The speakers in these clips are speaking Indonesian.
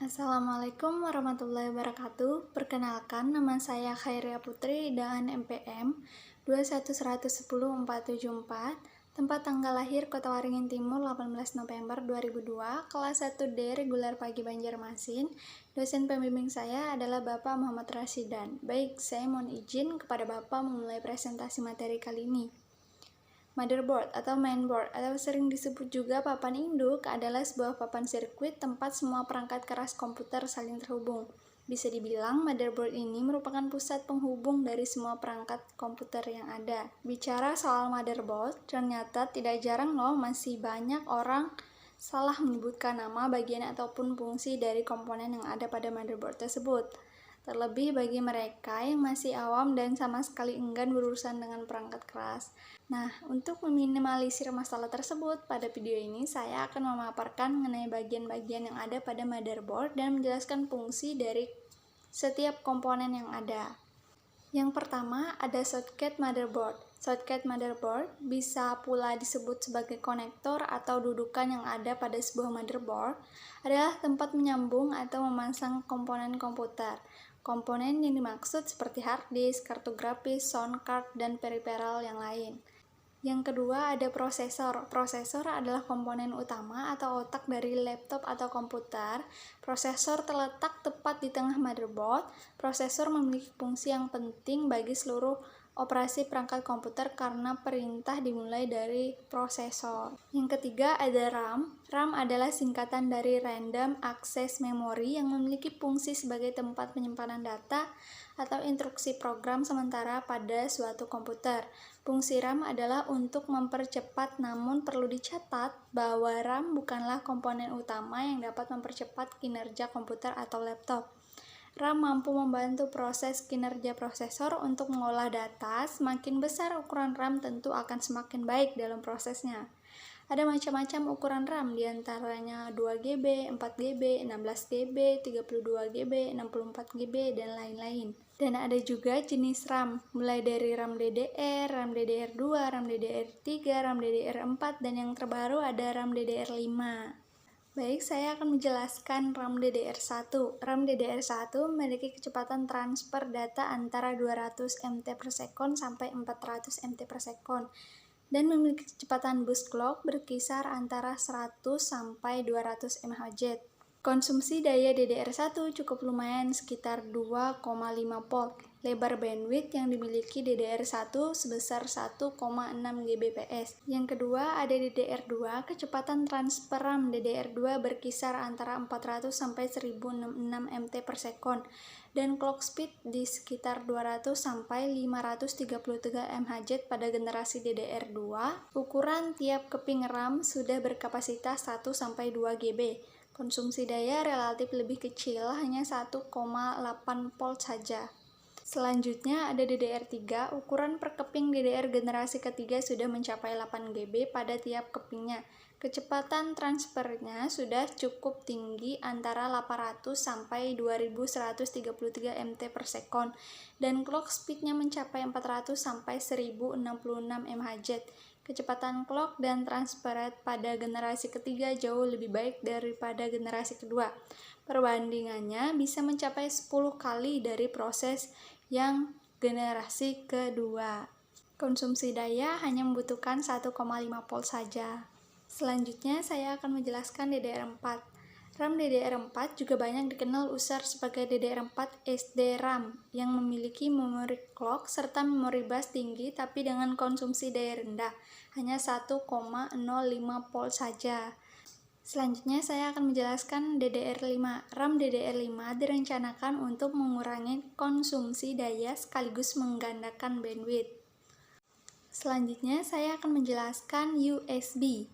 Assalamualaikum warahmatullahi wabarakatuh. Perkenalkan, nama saya Khairia Putri dan NPM 2110474, tempat tanggal lahir Kota Waringin Timur 18 November 2002, kelas 1D reguler pagi Banjarmasin. Dosen pembimbing saya adalah Bapak Muhammad Rashidan. Baik, saya mohon izin kepada Bapak memulai presentasi materi kali ini. Motherboard atau mainboard atau sering disebut juga papan induk adalah sebuah papan sirkuit tempat semua perangkat keras komputer saling terhubung. Bisa dibilang motherboard ini merupakan pusat penghubung dari semua perangkat komputer yang ada. Bicara soal motherboard, ternyata tidak jarang loh masih banyak orang salah menyebutkan nama, bagian ataupun fungsi dari komponen yang ada pada motherboard tersebut. Terlebih bagi mereka yang masih awam dan sama sekali enggan berurusan dengan perangkat keras. Nah, untuk meminimalisir masalah tersebut, pada video ini saya akan memaparkan mengenai bagian-bagian yang ada pada motherboard dan menjelaskan fungsi dari setiap komponen yang ada. Yang pertama, ada socket motherboard. Socket motherboard bisa pula disebut sebagai konektor atau dudukan yang ada pada sebuah motherboard, adalah tempat menyambung atau memasang komponen komputer. Komponen yang dimaksud seperti hard disk, kartu grafis, sound card, dan peripheral yang lain. Yang kedua, ada prosesor. Prosesor adalah komponen utama atau otak dari laptop atau komputer. Prosesor terletak tepat di tengah motherboard. Prosesor memiliki fungsi yang penting bagi seluruh operasi perangkat komputer karena perintah dimulai dari prosesor. Yang ketiga, ada RAM. RAM adalah singkatan dari Random Access Memory yang memiliki fungsi sebagai tempat penyimpanan data atau instruksi program sementara pada suatu komputer. Fungsi RAM adalah untuk mempercepat, namun perlu dicatat bahwa RAM bukanlah komponen utama yang dapat mempercepat kinerja komputer atau laptop. RAM mampu membantu proses kinerja prosesor untuk mengolah data. Semakin besar ukuran RAM, tentu akan semakin baik dalam prosesnya. Ada macam-macam ukuran RAM, diantaranya 2GB, 4GB, 16GB, 32GB, 64GB, dan lain-lain. Dan ada juga jenis RAM, mulai dari RAM DDR, RAM DDR2, RAM DDR3, RAM DDR4, dan yang terbaru ada RAM DDR5. Baik, saya akan menjelaskan RAM DDR1. RAM DDR1 memiliki kecepatan transfer data antara 200 MT per sekon sampai 400 MT per sekon dan memiliki kecepatan bus clock berkisar antara 100 sampai 200 MHz. Konsumsi daya DDR1 cukup lumayan, sekitar 2,5 volt. Lebar bandwidth yang dimiliki DDR1 sebesar 1,6 Gbps. Yang kedua, ada DDR2. Kecepatan transfer RAM DDR2 berkisar antara 400 sampai 1066 MT per sekon dan clock speed di sekitar 200 sampai 533 MHz pada generasi DDR2. Ukuran tiap keping RAM sudah berkapasitas 1 sampai 2 GB. Konsumsi daya relatif lebih kecil, hanya 1,8 volt saja. Selanjutnya ada DDR3, ukuran per keping DDR generasi ketiga sudah mencapai 8 GB pada tiap kepingnya. Kecepatan transfernya sudah cukup tinggi, antara 800 sampai 2133 MT per sekon, dan clock speednya mencapai 400 sampai 1066 MHz. Kecepatan clock dan transfer rate pada generasi ketiga jauh lebih baik daripada generasi kedua. Perbandingannya bisa mencapai 10 kali dari proses yang generasi kedua. Konsumsi daya hanya membutuhkan 1,5 volt saja. Selanjutnya saya akan menjelaskan DDR4. RAM DDR4 juga banyak dikenal usar sebagai DDR4 SDRAM yang memiliki memori clock serta memori bus tinggi tapi dengan konsumsi daya rendah, hanya 1,05 volt saja. Selanjutnya saya akan menjelaskan DDR5. RAM DDR5 direncanakan untuk mengurangi konsumsi daya sekaligus menggandakan bandwidth. Selanjutnya saya akan menjelaskan USB.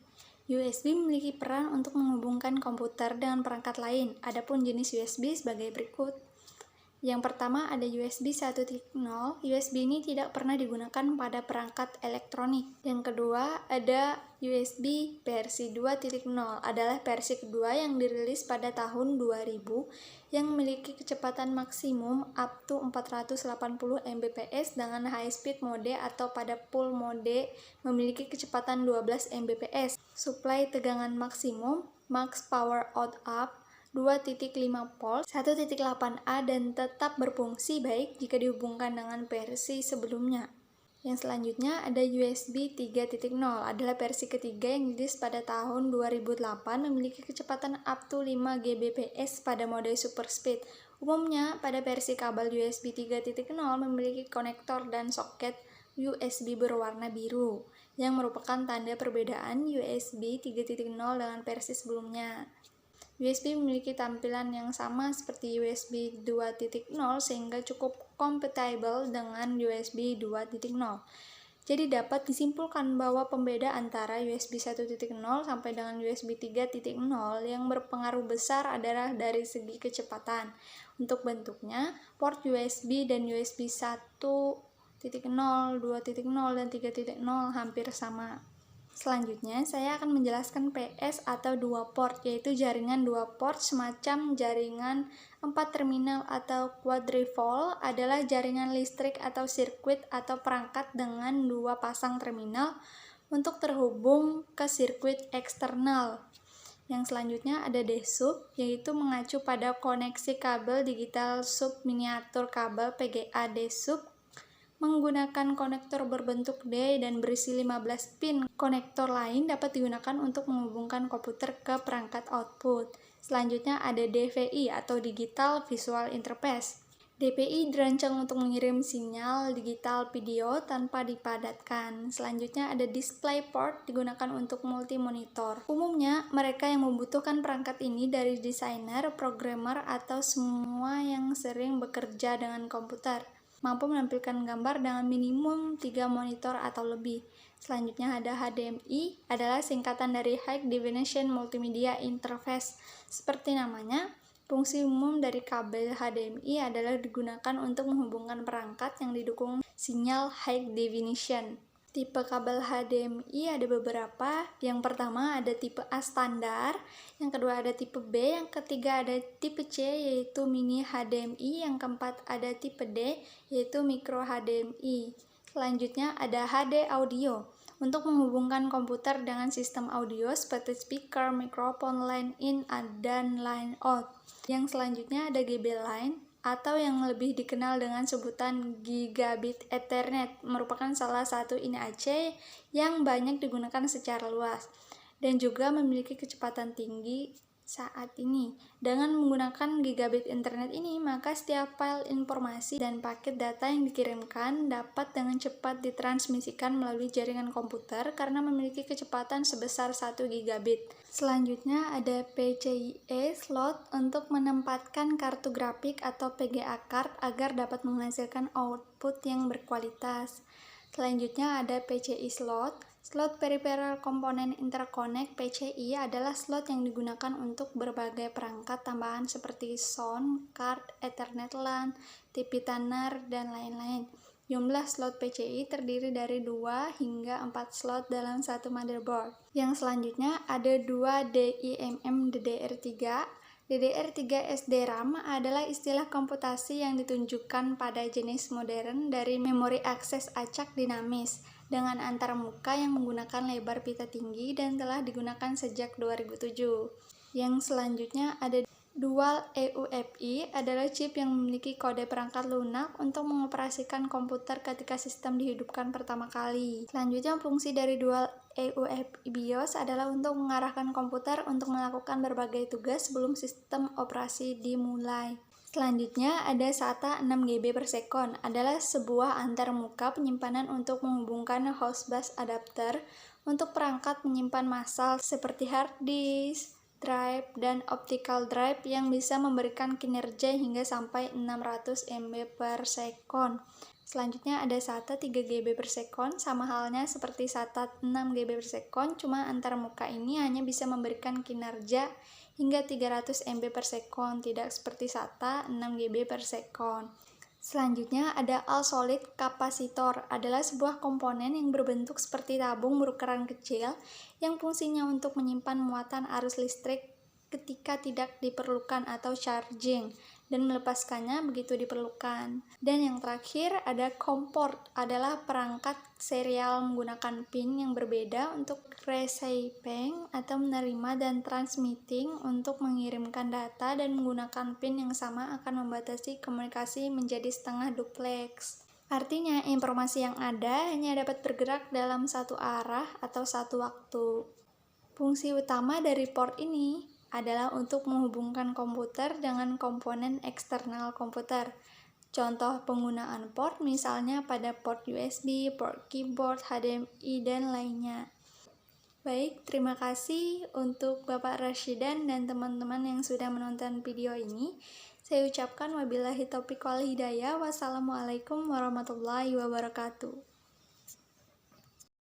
USB memiliki peran untuk menghubungkan komputer dengan perangkat lain. Adapun jenis USB sebagai berikut. Yang pertama ada USB 1.0. USB ini tidak pernah digunakan pada perangkat elektronik. Yang kedua ada USB versi 2.0. Adalah versi kedua yang dirilis pada tahun 2000 yang memiliki kecepatan maksimum up to 480 Mbps dengan high speed mode atau pada full mode memiliki kecepatan 12 Mbps. Suplai tegangan maksimum, max power out up 2.5 volt 1.8a dan tetap berfungsi baik jika dihubungkan dengan versi sebelumnya. Yang selanjutnya ada USB 3.0, adalah versi ketiga yang dirilis pada tahun 2008, memiliki kecepatan up to 5 Gbps pada mode super speed. Umumnya pada versi kabel USB 3.0 memiliki konektor dan soket USB berwarna biru, yang merupakan tanda perbedaan USB 3.0 dengan versi sebelumnya. USB memiliki tampilan yang sama seperti USB 2.0 sehingga cukup kompatibel dengan USB 2.0. Jadi dapat disimpulkan bahwa pembeda antara USB 1.0 sampai dengan USB 3.0 yang berpengaruh besar adalah dari segi kecepatan. Untuk bentuknya, port USB dan USB 1.0, 2.0, dan 3.0 hampir sama. Selanjutnya, saya akan menjelaskan PS atau dua port, yaitu jaringan dua port semacam jaringan 4 terminal atau quadripole adalah jaringan listrik atau sirkuit atau perangkat dengan dua pasang terminal untuk terhubung ke sirkuit eksternal. Yang selanjutnya ada D-sub, yaitu mengacu pada koneksi kabel digital sub miniatur kabel PGA D-sub menggunakan konektor berbentuk D dan berisi 15 pin. Konektor lain dapat digunakan untuk menghubungkan komputer ke perangkat output. Selanjutnya ada DVI atau Digital Visual Interface. DVI dirancang untuk mengirim sinyal digital video tanpa dipadatkan. Selanjutnya ada DisplayPort, digunakan untuk multi-monitor. Umumnya, mereka yang membutuhkan perangkat ini dari desainer, programmer, atau semua yang sering bekerja dengan komputer, mampu menampilkan gambar dengan minimum 3 monitor atau lebih. Selanjutnya ada HDMI, adalah singkatan dari High Definition Multimedia Interface. Seperti namanya, fungsi umum dari kabel HDMI adalah digunakan untuk menghubungkan perangkat yang didukung sinyal High Definition. Tipe kabel HDMI ada beberapa. Yang pertama ada tipe A standar, yang kedua ada tipe B, yang ketiga ada tipe C yaitu mini HDMI, yang keempat ada tipe D yaitu micro HDMI. Selanjutnya ada HD audio, untuk menghubungkan komputer dengan sistem audio seperti speaker, mikrofon, line in, dan line out. Yang selanjutnya ada GB line, atau yang lebih dikenal dengan sebutan Gigabit Ethernet, merupakan salah satu InAC yang banyak digunakan secara luas dan juga memiliki kecepatan tinggi saat ini. Dengan menggunakan Gigabit Ethernet ini, maka setiap file informasi dan paket data yang dikirimkan dapat dengan cepat ditransmisikan melalui jaringan komputer karena memiliki kecepatan sebesar 1 gigabit. Selanjutnya ada PCIe slot untuk menempatkan kartu grafik atau PGA card agar dapat menghasilkan output yang berkualitas. Selanjutnya ada PCI slot. Slot Peripheral Component Interconnect (PCI) adalah slot yang digunakan untuk berbagai perangkat tambahan seperti sound card, Ethernet LAN, TV tuner, dan lain-lain. Jumlah slot PCI terdiri dari 2 hingga 4 slot dalam satu motherboard. Yang selanjutnya ada 2 DIMM DDR3. DDR3 SDRAM adalah istilah komputasi yang ditunjukkan pada jenis modern dari memori akses acak dinamis dengan antarmuka yang menggunakan lebar pita tinggi dan telah digunakan sejak 2007. Yang selanjutnya ada Dual EUFI, adalah chip yang memiliki kode perangkat lunak untuk mengoperasikan komputer ketika sistem dihidupkan pertama kali. Selanjutnya, fungsi dari Dual EUFI BIOS adalah untuk mengarahkan komputer untuk melakukan berbagai tugas sebelum sistem operasi dimulai. Selanjutnya ada SATA 6 GB per second, adalah sebuah antarmuka penyimpanan untuk menghubungkan host bus adapter untuk perangkat menyimpan massal seperti hard disk, drive, dan optical drive yang bisa memberikan kinerja hingga sampai 600 MB per second. Selanjutnya ada SATA 3 GB per second, sama halnya seperti SATA 6 GB per second, cuma antarmuka ini hanya bisa memberikan kinerja hingga 300 MB per second, tidak seperti SATA 6 GB per second. Selanjutnya ada all-solid kapasitor, adalah sebuah komponen yang berbentuk seperti tabung berukuran kecil yang fungsinya untuk menyimpan muatan arus listrik ketika tidak diperlukan atau charging. dan melepaskannya begitu diperlukan. Dan yang terakhir ada COM port, adalah perangkat serial menggunakan pin yang berbeda untuk receiving atau menerima dan transmitting untuk mengirimkan data, dan menggunakan pin yang sama akan membatasi komunikasi menjadi setengah duplex. Artinya, informasi yang ada hanya dapat bergerak dalam satu arah atau satu waktu. Fungsi utama dari port ini adalah untuk menghubungkan komputer dengan komponen eksternal komputer. Contoh penggunaan port misalnya pada port USB, port keyboard, HDMI, dan lainnya. Baik, terima kasih untuk Bapak Rashidan dan teman-teman yang sudah menonton video ini. Saya ucapkan wabillahi taufiq wal hidayah. Wassalamualaikum warahmatullahi wabarakatuh.